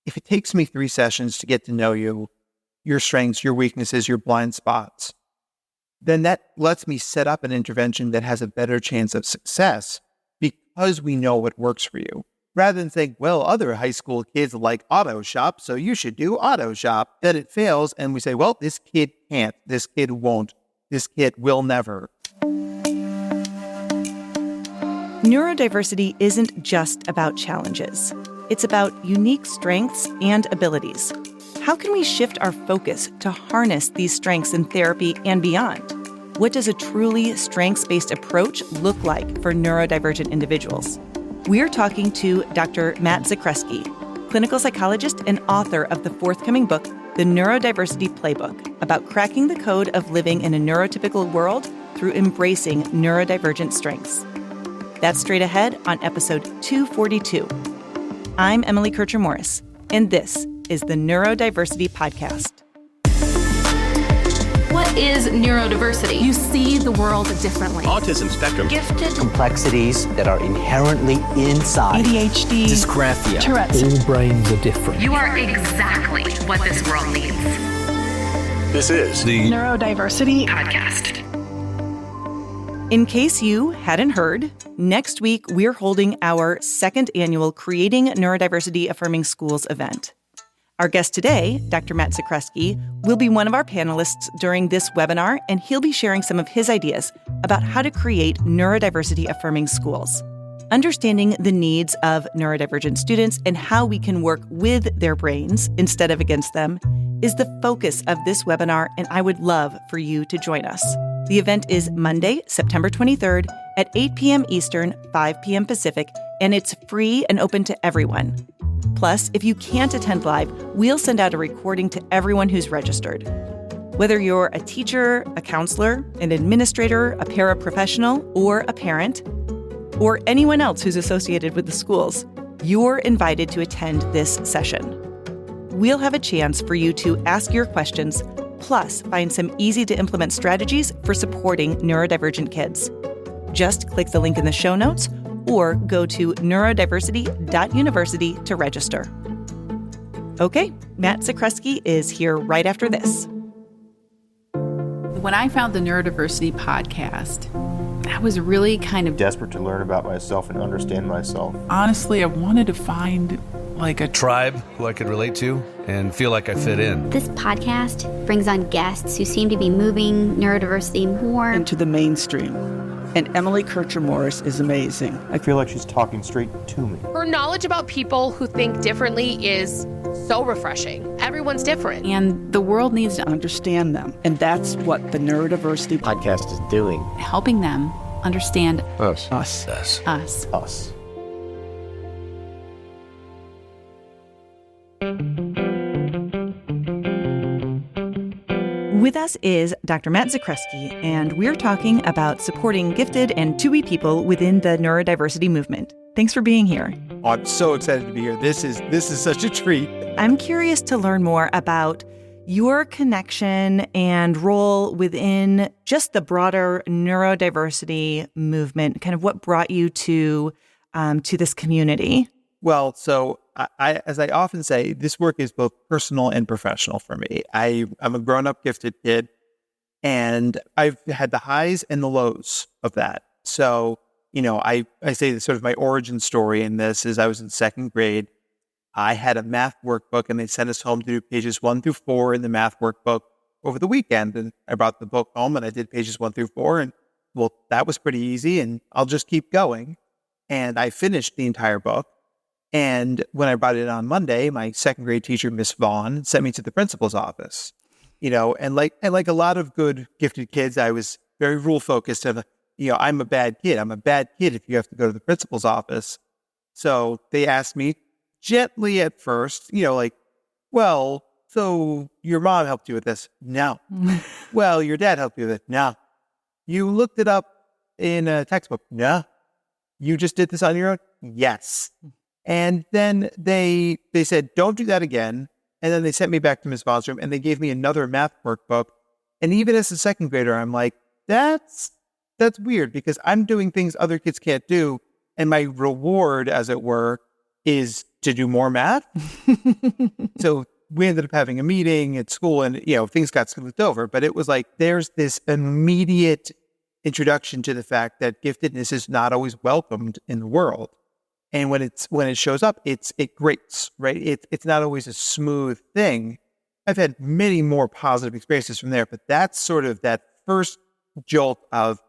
if it takes me 3 sessions to get to know you, your strengths, your weaknesses, your blind spots, then that lets me set up an intervention that has a better chance of success because we know what works for you. Rather than saying, well, other high school kids like auto shop, so you should do auto shop. Then it fails, and we say, well, this kid can't, this kid won't, this kid will never. Neurodiversity isn't just about challenges. It's about unique strengths and abilities. How can we shift our focus to harness these strengths in therapy and beyond? What does a truly strengths-based approach look like for neurodivergent individuals? We're talking to Dr. Matt Zakreski, clinical psychologist and author of the forthcoming book, The Neurodiversity Playbook, about cracking the code of living in a neurotypical world through embracing neurodivergent strengths. That's straight ahead on episode 242. I'm Emily Kircher-Morris, and this is the Neurodiversity Podcast. What is neurodiversity? You see the world differently. Autism spectrum. Gifted. Complexities that are inherently inside. ADHD. Dysgraphia. Tourette's. All brains are different. You are exactly what this world needs. This is the Neurodiversity Podcast. In case you hadn't heard, next week we're holding our second annual Creating Neurodiversity-affirming Schools event. Our guest today, Dr. Matt Zakreski, will be one of our panelists during this webinar, and he'll be sharing some of his ideas about how to create neurodiversity-affirming schools. Understanding the needs of neurodivergent students and how we can work with their brains instead of against them is the focus of this webinar, and I would love for you to join us. The event is Monday, September 23rd at 8 p.m. Eastern, 5 p.m. Pacific, and it's free and open to everyone. Plus, if you can't attend live, we'll send out a recording to everyone who's registered. Whether you're a teacher, a counselor, an administrator, a paraprofessional, or a parent, or anyone else who's associated with the schools, you're invited to attend this session. We'll have a chance for you to ask your questions, plus find some easy-to-implement strategies for supporting neurodivergent kids. Just click the link in the show notes or go to neurodiversity.university to register. Okay, Matt Zakreski is here right after this. When I found the Neurodiversity podcast, I was really kind of desperate to learn about myself and understand myself. Honestly, I wanted to find like a tribe who I could relate to and feel like I fit in. This podcast brings on guests who seem to be moving neurodiversity more into the mainstream. And Emily Kircher-Morris is amazing. I feel like she's talking straight to me. Her knowledge about people who think differently is so refreshing. Everyone's different. And the world needs to understand them. And that's what the Neurodiversity podcast is doing. Helping them understand us. Us. Us. Us. Us. With us is Dr. Matt Zakreski, and we're talking about supporting gifted and TUI people within the neurodiversity movement. Thanks for being here. Oh, I'm so excited to be here. This is such a treat. I'm curious to learn more about your connection and role within just the broader neurodiversity movement, kind of what brought you to this community. Well, so I, as I often say, this work is both personal and professional for me. I'm a grown-up gifted kid, and I've had the highs and the lows of that. So, I say that sort of my origin story in this is I was in second grade. I had a math workbook, and they sent us home to do pages 1 through 4 in the math workbook over the weekend. And I brought the book home, and I did pages 1 through 4, and well, that was pretty easy, and I'll just keep going. And I finished the entire book. And when I brought it on Monday, my second grade teacher, Miss Vaughn, sent me to the principal's office, and like a lot of good gifted kids, I was very rule focused. And, I'm a bad kid. I'm a bad kid if you have to go to the principal's office. So they asked me gently at first, well, so your mom helped you with this? No. Well, your dad helped you with it? No. You looked it up in a textbook? No. You just did this on your own? Yes. And then they said, don't do that again. And then they sent me back to Ms. Vaughn's room, and they gave me another math workbook. And even as a second grader, I'm like, that's weird, because I'm doing things other kids can't do. And my reward, as it were, is to do more math. So we ended up having a meeting at school and, things got smoothed over. But it was like there's this immediate introduction to the fact that giftedness is not always welcomed in the world. And when it shows up, it grates, right? It's not always a smooth thing. I've had many more positive experiences from there, but that's sort of that first jolt of,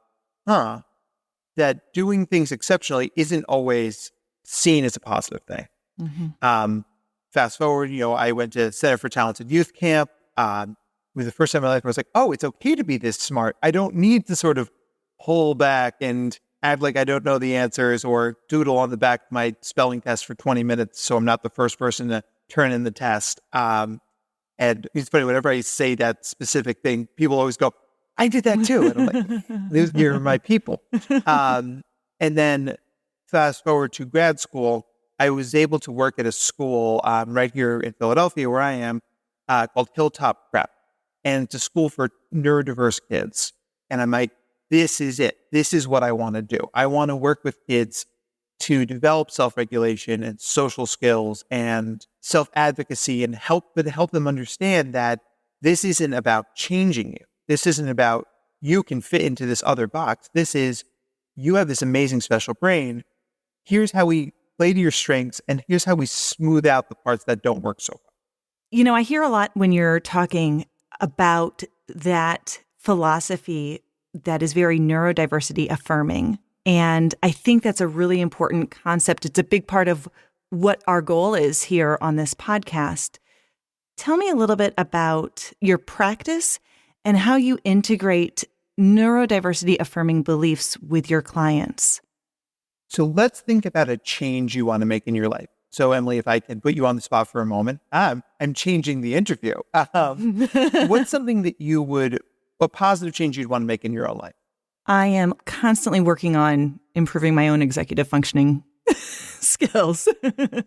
that doing things exceptionally isn't always seen as a positive thing. Mm-hmm. Fast forward, I went to Center for Talented Youth Camp. It was the first time in my life where I was like, oh, it's okay to be this smart. I don't need to sort of pull back and act like I don't know the answers or doodle on the back of my spelling test for 20 minutes so I'm not the first person to turn in the test. And it's funny, whenever I say that specific thing, people always go, I did that too. And I'm like, you're my people. And then fast forward to grad school, I was able to work at a school right here in Philadelphia where I am called Hilltop Prep. And it's a school for neurodiverse kids. And I'm like, this is it. This is what I want to do. I want to work with kids to develop self-regulation and social skills and self-advocacy and help them understand that this isn't about changing you. This isn't about you can fit into this other box. This is you have this amazing special brain. Here's how we play to your strengths and here's how we smooth out the parts that don't work so well. I hear a lot when you're talking about that philosophy that is very neurodiversity affirming. And I think that's a really important concept. It's a big part of what our goal is here on this podcast. Tell me a little bit about your practice and how you integrate neurodiversity affirming beliefs with your clients. So let's think about a change you want to make in your life. So Emily, if I can put you on the spot for a moment, I'm changing the interview. What's something that what positive change you'd want to make in your own life? I am constantly working on improving my own executive functioning skills.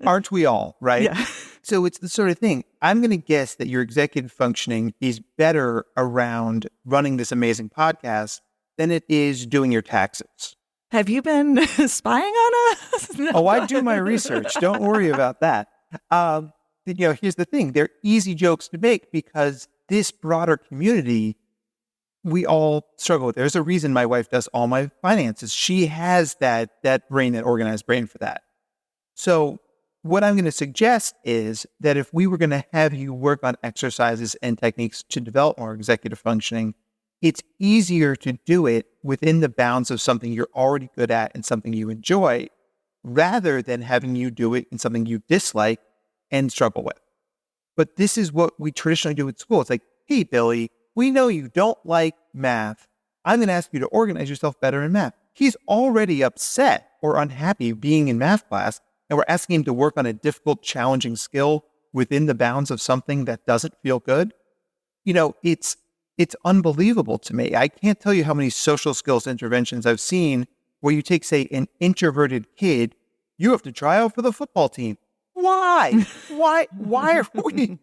Aren't we all, right? Yeah. So it's the sort of thing. I'm going to guess that your executive functioning is better around running this amazing podcast than it is doing your taxes. Have you been spying on us? Oh, I do my research. Don't worry about that. Here's the thing. They're easy jokes to make because this broader community, we all struggle with. There's a reason my wife does all my finances. She has that brain, that organized brain for that. So what I'm going to suggest is that if we were going to have you work on exercises and techniques to develop more executive functioning, it's easier to do it within the bounds of something you're already good at and something you enjoy, rather than having you do it in something you dislike and struggle with. But this is what we traditionally do at school. It's like, hey, Billy, we know you don't like math. I'm going to ask you to organize yourself better in math. He's already upset or unhappy being in math class, and we're asking him to work on a difficult, challenging skill within the bounds of something that doesn't feel good. It's unbelievable to me. I can't tell you how many social skills interventions I've seen where you take, say, an introverted kid, you have to try out for the football team. Why? Why are we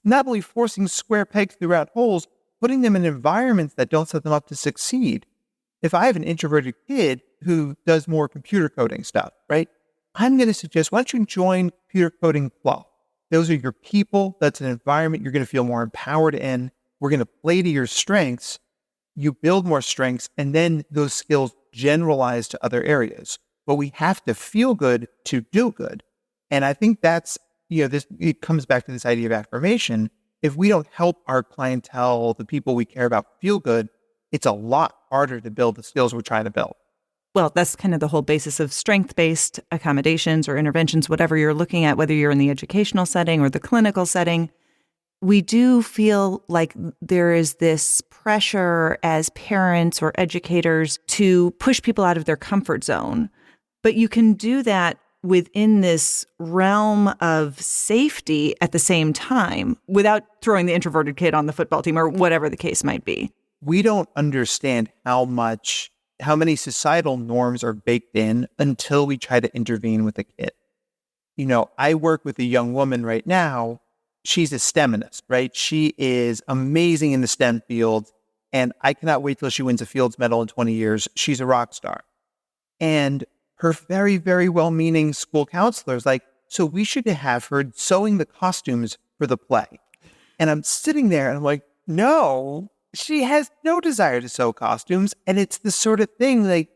not only forcing square pegs through round holes, putting them in environments that don't set them up to succeed? If I have an introverted kid who does more computer coding stuff, right? I'm going to suggest, why don't you join Computer Coding Club? Those are your people. That's an environment you're going to feel more empowered in. We're going to play to your strengths. You build more strengths, and then those skills generalize to other areas. But we have to feel good to do good. And I think that's, it comes back to this idea of affirmation. If we don't help our clientele, the people we care about, feel good, it's a lot harder to build the skills we're trying to build. Well, that's kind of the whole basis of strength-based accommodations or interventions, whatever you're looking at, whether you're in the educational setting or the clinical setting. We do feel like there is this pressure as parents or educators to push people out of their comfort zone. But you can do that within this realm of safety at the same time without throwing the introverted kid on the football team or whatever the case might be. We don't understand how many societal norms are baked in until we try to intervene with a kid. I work with a young woman right now. She's a STEMinist, right? She is amazing in the STEM field, and I cannot wait till she wins a Fields Medal in 20 years. She's a rock star. And her very, very well-meaning school counselor is like, so we should have her sewing the costumes for the play. And I'm sitting there and I'm like, no, she has no desire to sew costumes. And it's the sort of thing like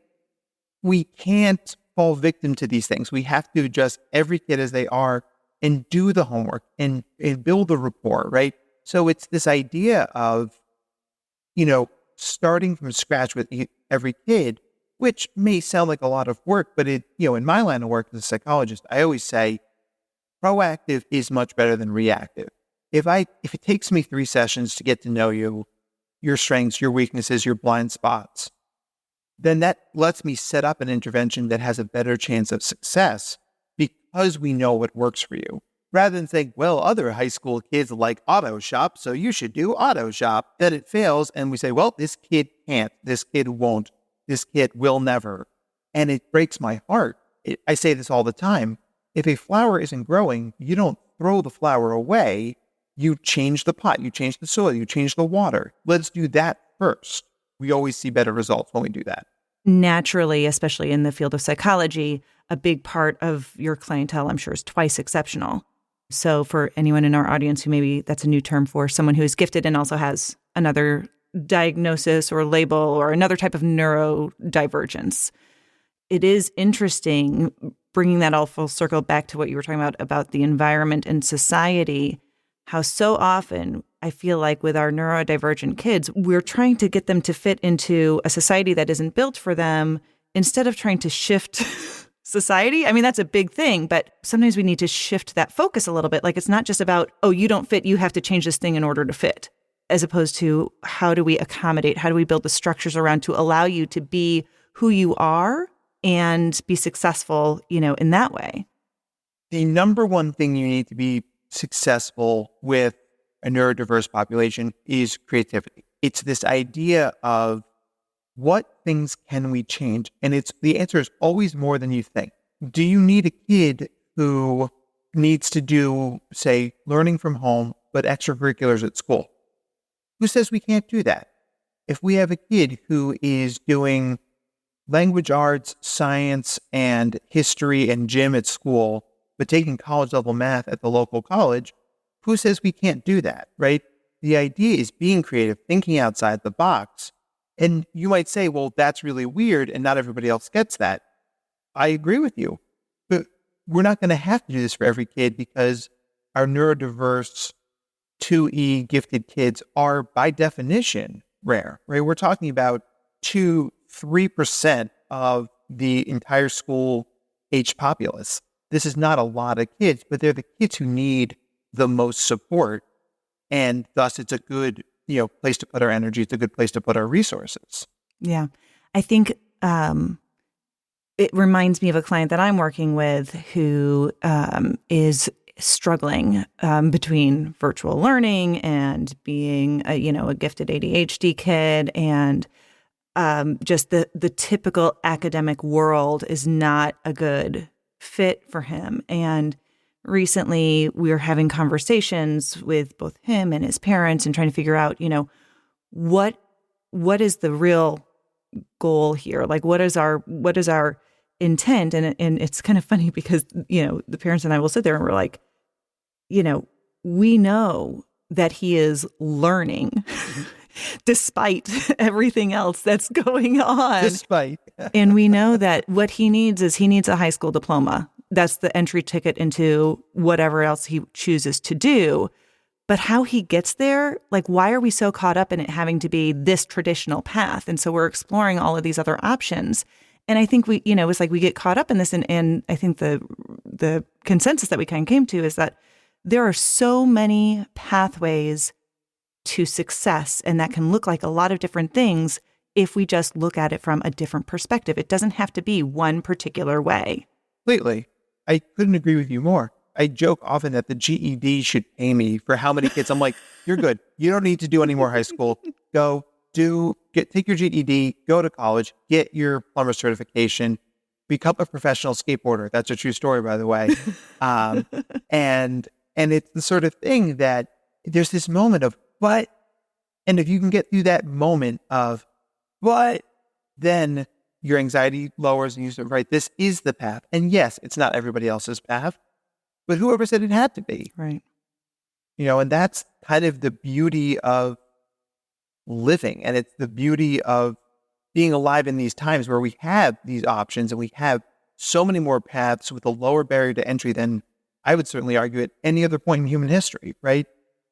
we can't fall victim to these things. We have to adjust every kid as they are and do the homework and build the rapport, right? So it's this idea of, starting from scratch with every kid, which may sound like a lot of work, but in my line of work as a psychologist, I always say proactive is much better than reactive. If it takes me 3 sessions to get to know you, your strengths, your weaknesses, your blind spots, then that lets me set up an intervention that has a better chance of success because we know what works for you. Rather than saying, well, other high school kids like auto shop, so you should do auto shop. Then it fails, and we say, well, this kid can't, this kid won't, this kid will never. And it breaks my heart. I say this all the time. If a flower isn't growing, you don't throw the flower away. You change the pot, you change the soil, you change the water. Let's do that first. We always see better results when we do that. Naturally, especially in the field of psychology, a big part of your clientele, I'm sure, is twice exceptional. So for anyone in our audience who maybe that's a new term for someone who is gifted and also has another diagnosis or label or another type of neurodivergence, it is interesting bringing that all full circle back to what you were talking about the environment and society, how so often I feel like with our neurodivergent kids, we're trying to get them to fit into a society that isn't built for them instead of trying to shift society. I mean, that's a big thing, but sometimes we need to shift that focus a little bit. Like it's not just about, oh, you don't fit, you have to change this thing in order to fit, as opposed to how do we accommodate, how do we build the structures around to allow you to be who you are and be successful, in that way. The number one thing you need to be successful with a neurodiverse population is creativity. It's this idea of what things can we change? And the answer is always more than you think. Do you need a kid who needs to do, say, learning from home, but extracurriculars at school? Who says we can't do that? If we have a kid who is doing language arts, science, and history and gym at school, but taking college level math at the local college, who says we can't do that, right? The idea is being creative, thinking outside the box. And you might say, well, that's really weird and not everybody else gets that. I agree with you. But we're not going to have to do this for every kid because our neurodiverse 2E gifted kids are by definition rare, right? We're talking about 2-3% of the entire school age populace. This is not a lot of kids, but they're the kids who need the most support. And thus it's a good place to put our energy. It's a good place to put our resources. Yeah. I think it reminds me of a client that I'm working with who is struggling between virtual learning and being a gifted ADHD kid, and just the typical academic world is not a good fit for him. And recently we were having conversations with both him and his parents and trying to figure out, what is the real goal here? Like, what is our intent? And it's kind of funny because, the parents and I will sit there and we're like, we know that he is learning despite everything else that's going on. And we know that what he needs a high school diploma. That's the entry ticket into whatever else he chooses to do. But how he gets there, like, why are we so caught up in it having to be this traditional path? And so we're exploring all of these other options. And I think it's like we get caught up in this. And I think the consensus that we kind of came to is that there are so many pathways to success, and that can look like a lot of different things if we just look at it from a different perspective. It doesn't have to be one particular way. Completely. I couldn't agree with you more. I joke often that the GED should pay me for how many kids. I'm like, you're good. You don't need to do any more high school. Take your GED, go to college, get your plumber certification, become a professional skateboarder. That's a true story, by the way. And it's the sort of thing that there's this moment of what, and if you can get through that moment of what, then your anxiety lowers and you say, right, this is the path. And yes, it's not everybody else's path, But whoever said it had to be? Right. And that's kind of the beauty of living. And it's the beauty of being alive in these times where we have these options and we have so many more paths with a lower barrier to entry than I would certainly argue at any other point in human history, right?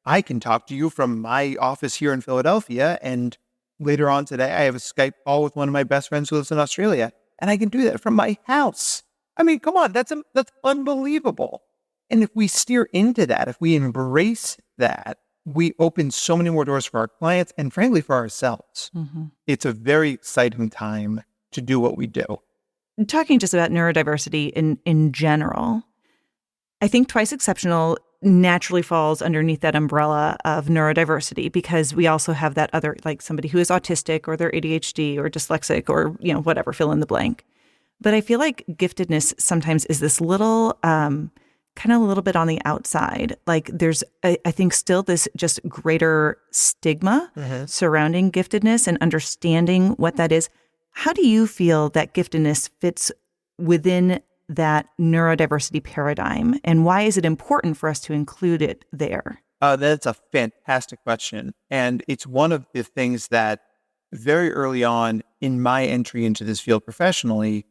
I can talk to you from my office here in Philadelphia, and later on today, I have a Skype call with one of my best friends who lives in Australia, and I can do that from my house. I mean, come on, that's unbelievable. And if we steer into that, if we embrace that, we open so many more doors for our clients and frankly for ourselves. Mm-hmm. It's a very exciting time to do what we do. Talking just about neurodiversity in general, I think Twice Exceptional naturally falls underneath that umbrella of neurodiversity because we also have that other, like somebody who is autistic or they're ADHD or dyslexic or, whatever, fill in the blank. But I feel like giftedness sometimes is this little, kind of a little bit on the outside. Like there's, I think, still this just greater stigma surrounding giftedness and understanding what that is. How do you feel that giftedness fits within that neurodiversity paradigm? And why is it important for us to include it there? That's a fantastic question. And it's one of the things that very early on in my entry into this field professionally,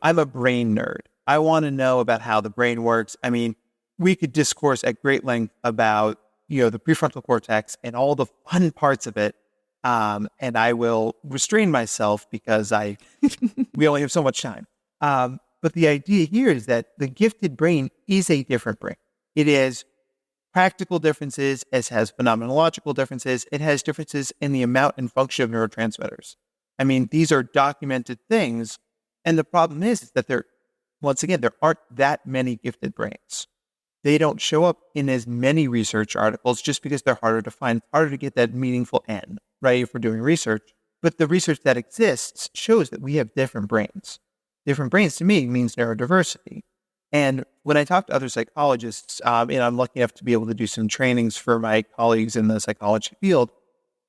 I'm a brain nerd. I want to know about how the brain works. I mean, we could discourse at great length about, the prefrontal cortex and all the fun parts of it. And I will restrain myself because we only have so much time. But the idea here is that the gifted brain is a different brain. It has practical differences. It has phenomenological differences. It has differences in the amount and function of neurotransmitters. I mean, these are documented things. And the problem is that there aren't that many gifted brains. They don't show up in as many research articles just because they're harder to find, harder to get that meaningful N, right, if we're doing research. But the research that exists shows that we have different brains. Different brains to me means neurodiversity. And when I talk to other psychologists, and I'm lucky enough to be able to do some trainings for my colleagues in the psychology field,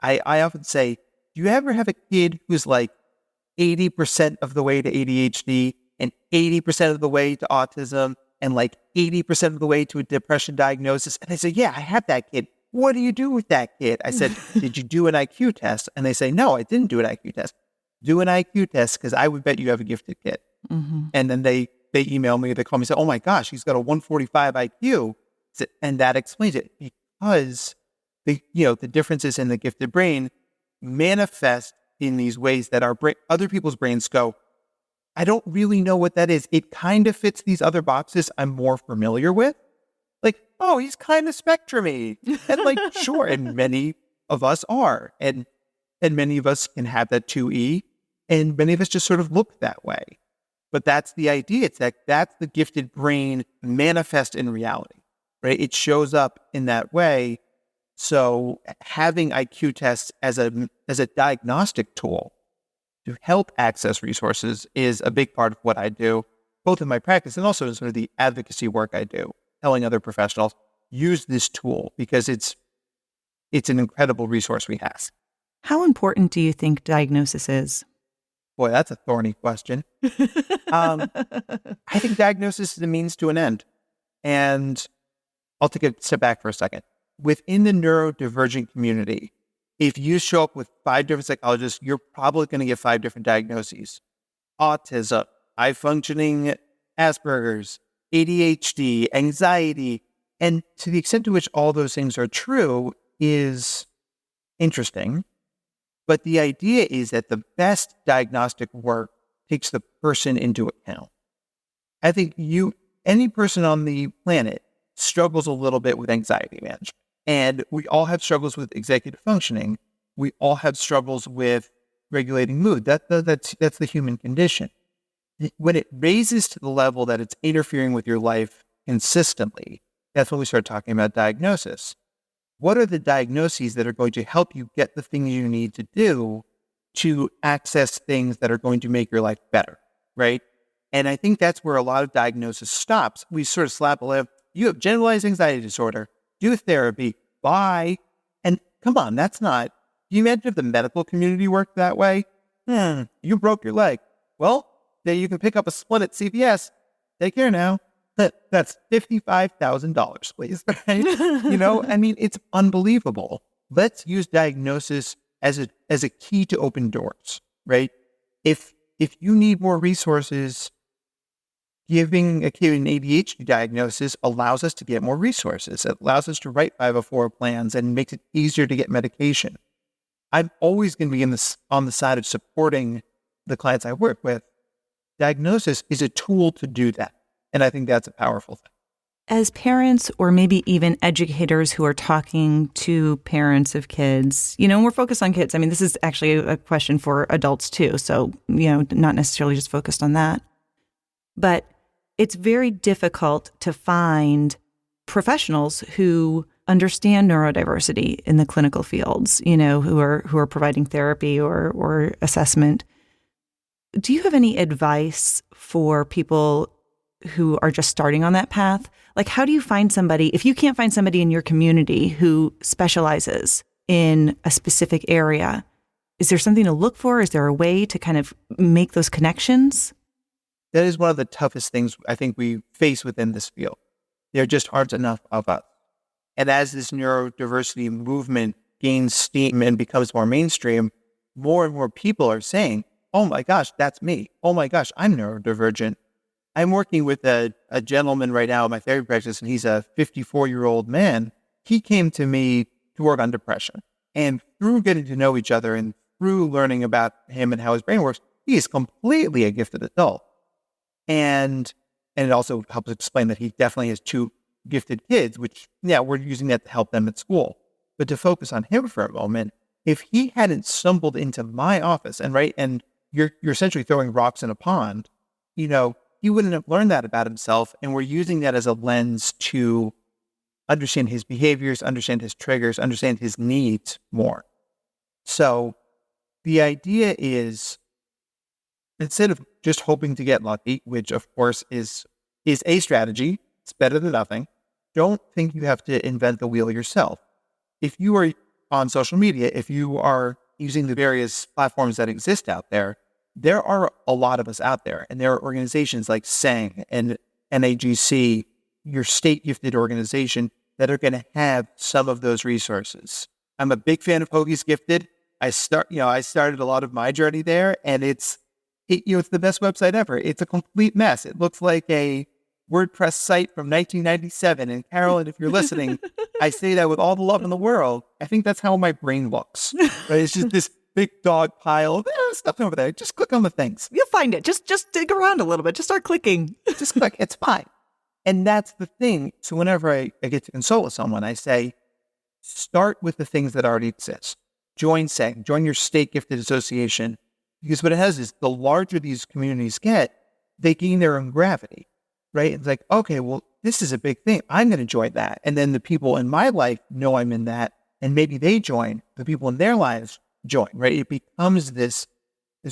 I often say, do you ever have a kid who's like 80% of the way to ADHD and 80% of the way to autism and like 80% of the way to a depression diagnosis? And they say, yeah, I have that kid. What do you do with that kid? I said, did you do an IQ test? And they say, no, I didn't do an IQ test. Do an IQ test because I would bet you have a gifted kid. Mm-hmm. And then they email me, they call me and say, oh my gosh, he's got a 145 IQ. And that explains it because the differences in the gifted brain manifest in these ways that other people's brains go, I don't really know what that is. It kind of fits these other boxes I'm more familiar with. Like, oh, he's kind of spectrum-y. And like, sure, and many of us are. And many of us can have that 2E, and many of us just sort of look that way. But that's the idea. It's that's the gifted brain manifest in reality, right? It shows up in that way. So having IQ tests as a diagnostic tool to help access resources is a big part of what I do, both in my practice and also in sort of the advocacy work I do, telling other professionals, use this tool because it's an incredible resource we have. How important do you think diagnosis is? Boy, that's a thorny question. I think diagnosis is a means to an end. And I'll take a step back for a second. Within the neurodivergent community, if you show up with 5 different psychologists, you're probably going to get 5 different diagnoses. Autism, high-functioning Asperger's, ADHD, anxiety. And to the extent to which all those things are true is interesting. But the idea is that the best diagnostic work takes the person into account. I think any person on the planet struggles a little bit with anxiety management. And we all have struggles with executive functioning. We all have struggles with regulating mood. That's the human condition. When it raises to the level that it's interfering with your life consistently, that's when we start talking about diagnosis. What are the diagnoses that are going to help you get the things you need to do to access things that are going to make your life better, right? And I think that's where a lot of diagnosis stops. We sort of slap a label. You have generalized anxiety disorder. Do therapy. Bye. And come on, that's not... Do you imagine if the medical community worked that way? You broke your leg. Well, then you can pick up a splint at CVS. Take care now. That's $55,000, please. Right? I mean, it's unbelievable. Let's use diagnosis as a key to open doors, right? If you need more resources, giving a kid an ADHD diagnosis allows us to get more resources. It allows us to write 504 plans and makes it easier to get medication. I'm always going to be on the side of supporting the clients I work with. Diagnosis is a tool to do that. And I think that's a powerful thing. As parents or maybe even educators who are talking to parents of kids, and we're focused on kids. I mean, this is actually a question for adults too. So, not necessarily just focused on that. But it's very difficult to find professionals who understand neurodiversity in the clinical fields, who are providing therapy or assessment. Do you have any advice for people who are just starting on that path? Like, how do you find somebody, if you can't find somebody in your community who specializes in a specific area, is there something to look for? Is there a way to kind of make those connections? That is one of the toughest things I think we face within this field. There just aren't enough of us. And as this neurodiversity movement gains steam and becomes more mainstream, more and more people are saying, oh my gosh, that's me. Oh my gosh, I'm neurodivergent. I'm working with a gentleman right now in my therapy practice, and he's a 54-year-old man. He came to me to work on depression. And through getting to know each other and through learning about him and how his brain works, he is completely a gifted adult. And it also helps explain that he definitely has 2 gifted kids, which, we're using that to help them at school. But to focus on him for a moment, if he hadn't stumbled into my office and you're essentially throwing rocks in a pond, he wouldn't have learned that about himself. And we're using that as a lens to understand his behaviors, understand his triggers, understand his needs more. So the idea is, instead of just hoping to get lucky, which of course is a strategy, it's better than nothing, don't think you have to invent the wheel yourself. If you are on social media, if you are using the various platforms that exist out there are a lot of us out there. And there are organizations like SANG and NAGC, your state gifted organization, that are going to have some of those resources. I'm a big fan of Hoagie's Gifted. I started a lot of my journey there, and it's the best website ever. It's a complete mess. It looks like a WordPress site from 1997. And Carolyn, if you're listening, I say that with all the love in the world. I think that's how my brain looks. Right? It's just this big dog pile of stuff over there. Just click on the things. You'll find it. Just dig around a little bit. Just start clicking. Just click. It's fine. And that's the thing. So whenever I get to consult with someone, I say, start with the things that already exist. Join SAG, join your state gifted association. Because what it has is the larger these communities get, they gain their own gravity, right? It's like, okay, well, this is a big thing. I'm going to join that. And then the people in my life know I'm in that. And maybe they join. The people in their lives join, right? It becomes this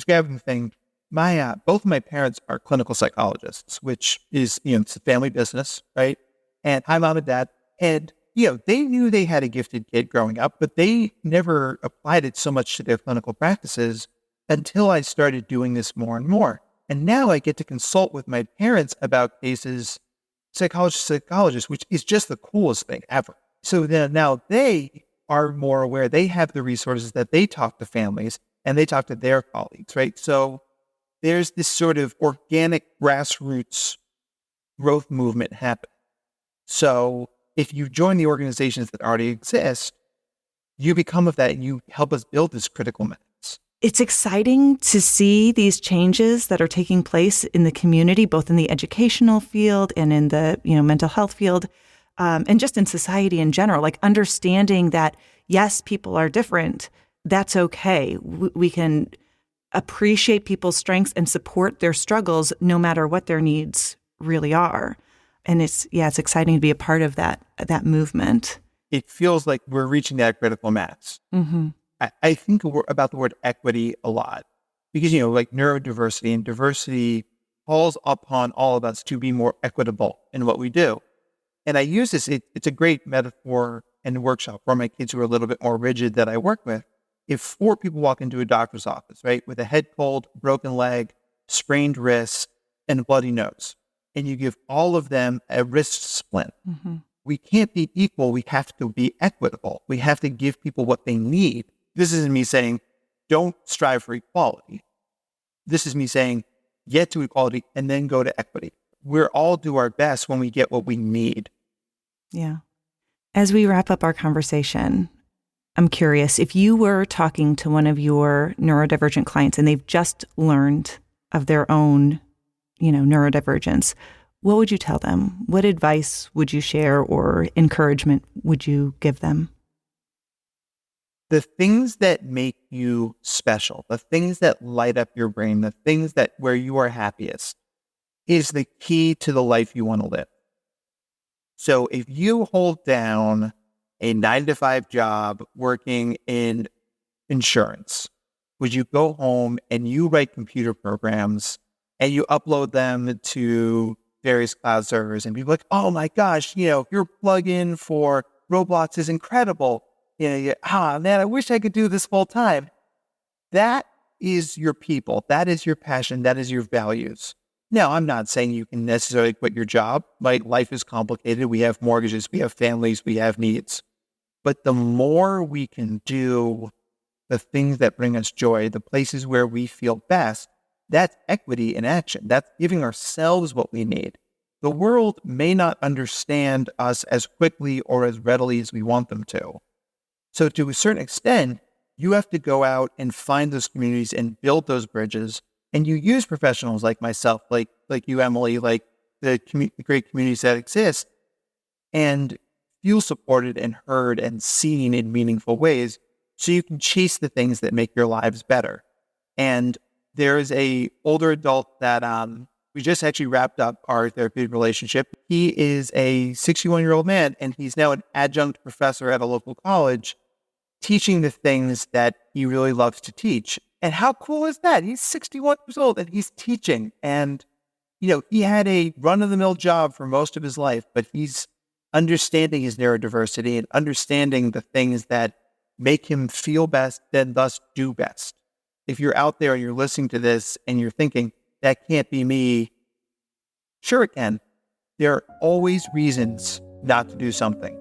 gravity thing. Both of my parents are clinical psychologists, which is, it's a family business, right? And hi, mom and dad. And, they knew they had a gifted kid growing up, but they never applied it so much to their clinical practices until I started doing this more and more. And now I get to consult with my parents about cases, psychologists, which is just the coolest thing ever. So then now they are more aware. They have the resources that they talk to families and they talk to their colleagues, right? So there's this sort of organic grassroots growth movement happening. So if you join the organizations that already exist, you become of that and you help us build this critical mass. It's exciting to see these changes that are taking place in the community, both in the educational field and in the mental health field, and just in society in general, like understanding that, yes, people are different. That's okay. We can appreciate people's strengths and support their struggles no matter what their needs really are. And it's exciting to be a part of that movement. It feels like we're reaching that critical mass. Mm-hmm. I think about the word equity a lot because, like neurodiversity and diversity calls upon all of us to be more equitable in what we do. And I use this, it's a great metaphor and workshop for my kids who are a little bit more rigid that I work with. If 4 people walk into a doctor's office, right, with a head cold, broken leg, sprained wrist, and a bloody nose, and you give all of them a risk split. We can't be equal. We have to be equitable. We have to give people what they need. This isn't me saying, don't strive for equality. This is me saying, get to equality and then go to equity. We'll all do our best when we get what we need. Yeah. As we wrap up our conversation, I'm curious, if you were talking to one of your neurodivergent clients and they've just learned of their own, neurodivergence, what would you tell them? What advice would you share or encouragement would you give them? The things that make you special, the things that light up your brain, the things that where you are happiest is the key to the life you want to live. So if you hold down a 9-to-5 job working in insurance, would you go home and you write computer programs and you upload them to various cloud servers and people are like, oh my gosh, your plugin for Roblox is incredible. Man, I wish I could do this full time. That is your people. That is your passion. That is your values. Now, I'm not saying you can necessarily quit your job. Life is complicated. We have mortgages, we have families, we have needs. But the more we can do the things that bring us joy, the places where we feel best, that's equity in action. That's giving ourselves what we need. The world may not understand us as quickly or as readily as we want them to. So to a certain extent, you have to go out and find those communities and build those bridges. And you use professionals like myself, like you, Emily, like the great communities that exist, and feel supported and heard and seen in meaningful ways so you can chase the things that make your lives better. And there is a older adult that we just actually wrapped up our therapeutic relationship. He is a 61-year-old man, and he's now an adjunct professor at a local college teaching the things that he really loves to teach. And how cool is that? He's 61 years old and he's teaching. And, he had a run-of-the-mill job for most of his life, but he's understanding his neurodiversity and understanding the things that make him feel best, then thus do best. If you're out there and you're listening to this and you're thinking, that can't be me, sure it can. There are always reasons not to do something.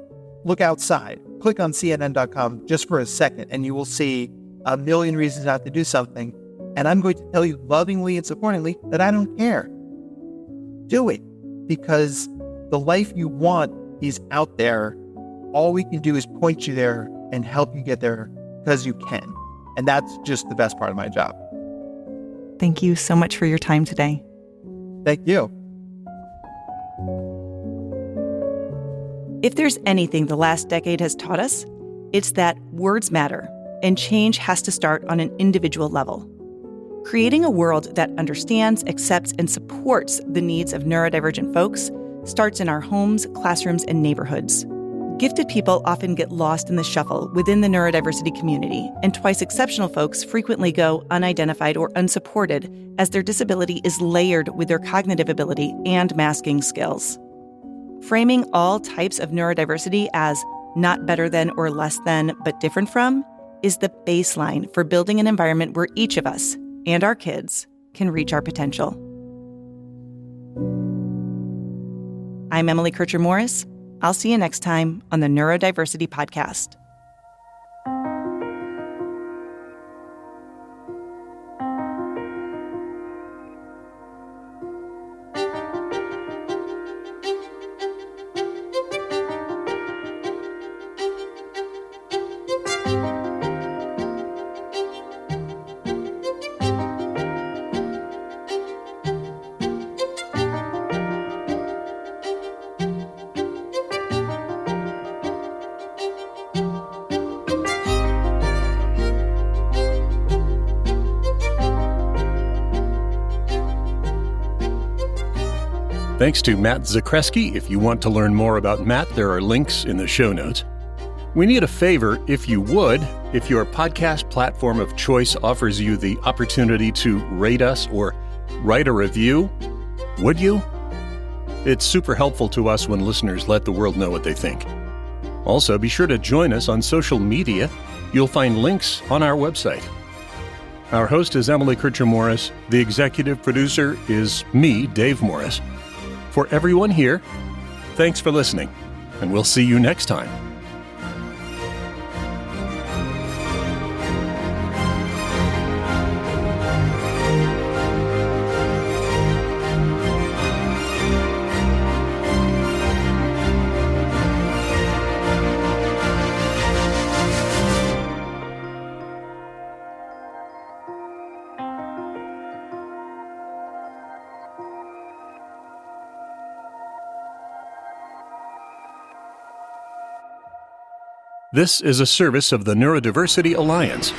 Look outside. Click on CNN.com just for a second and you will see a million reasons not to do something. And I'm going to tell you lovingly and supportingly that I don't care. Do it, because the life you want is out there. All we can do is point you there and help you get there because you can. And that's just the best part of my job. Thank you so much for your time today. Thank you. If there's anything the last decade has taught us, it's that words matter, and change has to start on an individual level. Creating a world that understands, accepts, and supports the needs of neurodivergent folks starts in our homes, classrooms, and neighborhoods. Gifted people often get lost in the shuffle within the neurodiversity community, and twice exceptional folks frequently go unidentified or unsupported as their disability is layered with their cognitive ability and masking skills. Framing all types of neurodiversity as not better than or less than, but different from, is the baseline for building an environment where each of us and our kids can reach our potential. I'm Emily Kircher-Morris. I'll see you next time on the Neurodiversity Podcast. Thanks to Matt Zakreski. If you want to learn more about Matt, there are links in the show notes. We need a favor, if you would. If your podcast platform of choice offers you the opportunity to rate us or write a review, would you? It's super helpful to us when listeners let the world know what they think. Also, be sure to join us on social media. You'll find links on our website. Our host is Emily Kircher-Morris. The executive producer is me, Dave Morris. For everyone here, thanks for listening, and we'll see you next time. This is a service of the Neurodiversity Alliance,